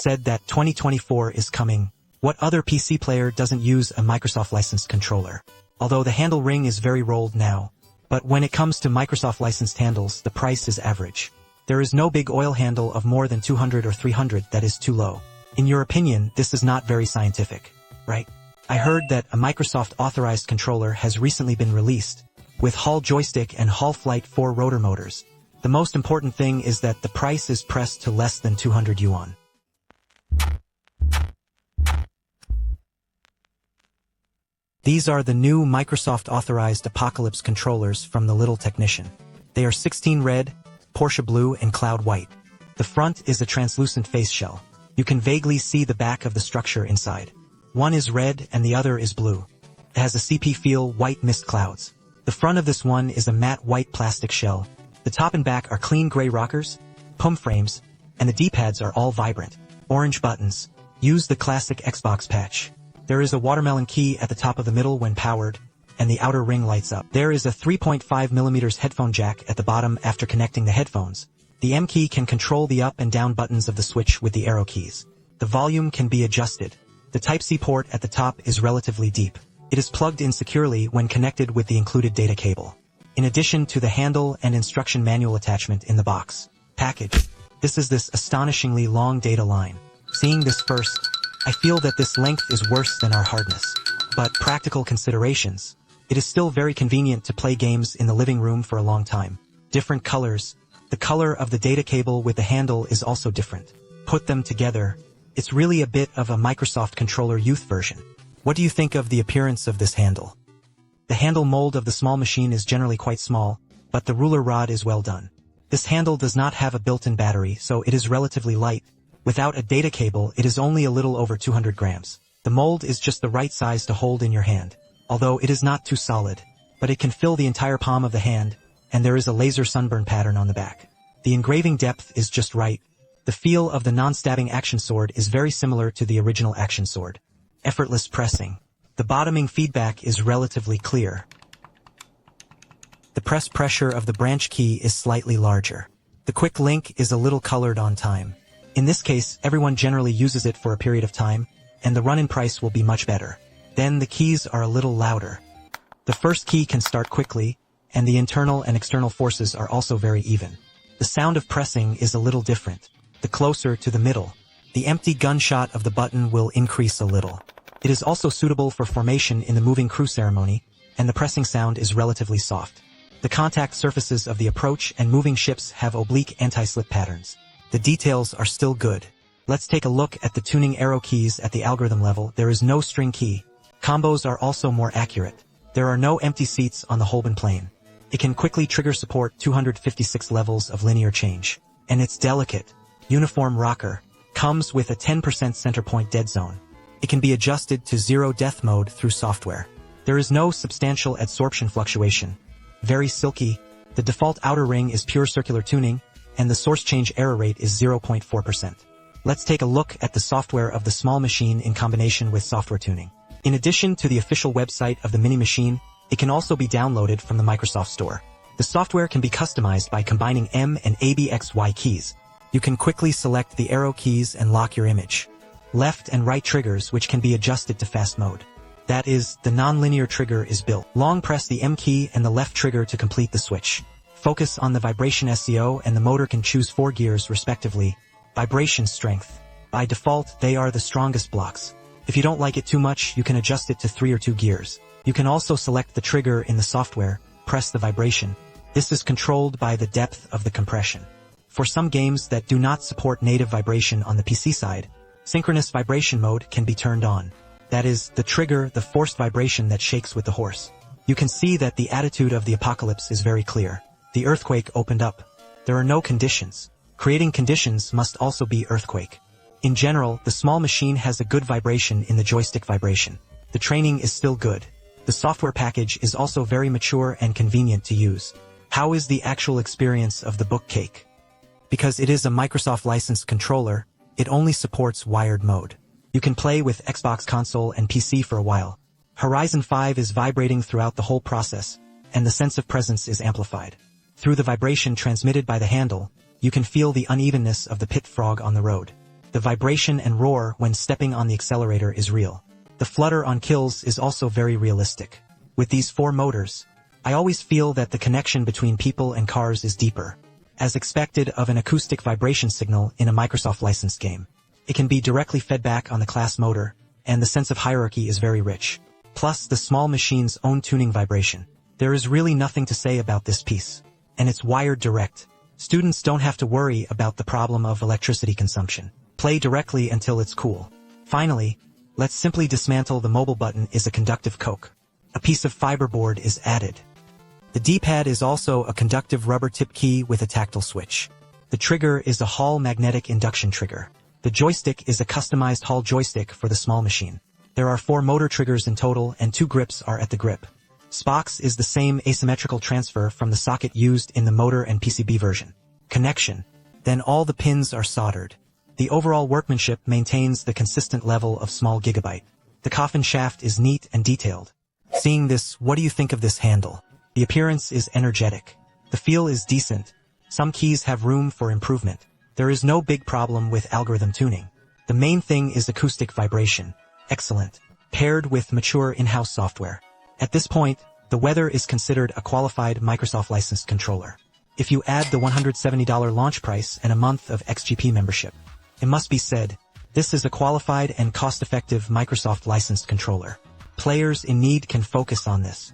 said that 2024 is coming. What other PC player doesn't use a Microsoft licensed controller? Although the handle ring is very rolled now. But when it comes to Microsoft licensed handles, the price is average. There is no big oil handle of more than 200 or 300 that is too low. In your opinion, this is not very scientific, right? I heard that a Microsoft authorized controller has recently been released, with Hall joystick and Hall Flight 4 rotor motors. The most important thing is that the price is pressed to less than 200 yuan. These are the new Microsoft authorized Apocalypse controllers from the Little Technician. They are 16 red, Porsche blue, and cloud white. The front is a translucent face shell. You can vaguely see the back of the structure inside. One is red and the other is blue. It has a CP feel white mist clouds. The front of this one is a matte white plastic shell. The top and back are clean gray rockers, PUM frames, and the D-pads are all vibrant orange buttons. Use the classic Xbox patch. There is a watermelon key at the top of the middle when powered, and the outer ring lights up. There is a 3.5mm headphone jack at the bottom after connecting the headphones. The M key can control the up and down buttons of the Switch with the arrow keys. The volume can be adjusted. The Type-C port at the top is relatively deep. It is plugged in securely when connected with the included data cable. In addition to the handle and instruction manual attachment in the box package, this is this astonishingly long data line. Seeing this first, I feel that this length is worse than our hardness. But practical considerations, it is still very convenient to play games in the living room for a long time. Different colors. The color of the data cable with the handle is also different. Put them together, it's really a bit of a Microsoft controller youth version. What do you think of the appearance of this handle? The handle mold of the small machine is generally quite small, but the ruler rod is well done. This handle does not have a built-in battery, so it is relatively light. Without a data cable, it is only a little over 200 grams. The mold is just the right size to hold in your hand, although it is not too solid, but it can fill the entire palm of the hand, and there is a laser sunburn pattern on the back. The engraving depth is just right. The feel of the non-stabbing action sword is very similar to the original action sword. Effortless pressing. The bottoming feedback is relatively clear. The press pressure of the branch key is slightly larger. The quick link is a little colored on time. In this case, everyone generally uses it for a period of time, and the run-in price will be much better. Then the keys are a little louder. The first key can start quickly, and the internal and external forces are also very even. The sound of pressing is a little different. The closer to the middle, the empty gunshot of the button will increase a little. It is also suitable for formation in the moving crew ceremony, and the pressing sound is relatively soft. The contact surfaces of the approach and moving ships have oblique anti-slip patterns. The details are still good. Let's take a look at the tuning arrow keys at the algorithm level. There is no string key. Combos are also more accurate. There are no empty seats on the Holben plane. It can quickly trigger support 256 levels of linear change. And it's delicate. Uniform rocker. Comes with a 10% center point dead zone. It can be adjusted to zero death mode through software. There is no substantial adsorption fluctuation. Very silky. The default outer ring is pure circular tuning, and the source change error rate is 0.4%. Let's take a look at the software of the small machine in combination with software tuning. In addition to the official website of the mini machine, it can also be downloaded from the Microsoft Store. The software can be customized by combining M and ABXY keys. You can quickly select the arrow keys and lock your image. Left and right triggers, which can be adjusted to fast mode. That is, the non-linear trigger is built. Long press the M key and the left trigger to complete the switch. Focus on the vibration SCO and the motor can choose 4 gears respectively. Vibration strength. By default, they are the strongest blocks. If you don't like it too much, you can adjust it to 3 or 2 gears. You can also select the trigger in the software, press the vibration. This is controlled by the depth of the compression. For some games that do not support native vibration on the PC side, synchronous vibration mode can be turned on. That is, the trigger, the forced vibration that shakes with the horse. You can see that the attitude of the apocalypse is very clear. The earthquake opened up. There are no conditions. Creating conditions must also be earthquake. In general, the small machine has a good vibration in the joystick vibration. The training is still good. The software package is also very mature and convenient to use. How is the actual experience of the book cake? Because it is a Microsoft licensed controller, it only supports wired mode. You can play with Xbox console and PC for a while. Horizon 5 is vibrating throughout the whole process, and the sense of presence is amplified. Through the vibration transmitted by the handle, you can feel the unevenness of the pit frog on the road. The vibration and roar when stepping on the accelerator is real. The flutter on kills is also very realistic. With these 4 motors, I always feel that the connection between people and cars is deeper. As expected of an acoustic vibration signal in a Microsoft licensed game, it can be directly fed back on the class motor, and the sense of hierarchy is very rich. Plus the small machine's own tuning vibration. There is really nothing to say about this piece. And it's wired direct. Students don't have to worry about the problem of electricity consumption. Play directly until it's cool. Finally, let's simply dismantle the mobile button is a conductive coke. A piece of fiberboard is added. The D-pad is also a conductive rubber tip key with a tactile switch. The trigger is a Hall magnetic induction trigger. The joystick is a customized Hall joystick for the small machine. There are 4 motor triggers in total and 2 grips are at the grip. Spox is the same asymmetrical transfer from the socket used in the motor and PCB version. Connection. Then all the pins are soldered. The overall workmanship maintains the consistent level of small gigabyte. The coffin shaft is neat and detailed. Seeing this, what do you think of this handle? The appearance is energetic. The feel is decent. Some keys have room for improvement. There is no big problem with algorithm tuning. The main thing is acoustic vibration. Excellent. Paired with mature in-house software. At this point, the Weather is considered a qualified Microsoft licensed controller. If you add the $170 launch price and a month of XGP membership, it must be said, this is a qualified and cost-effective Microsoft licensed controller. Players in need can focus on this.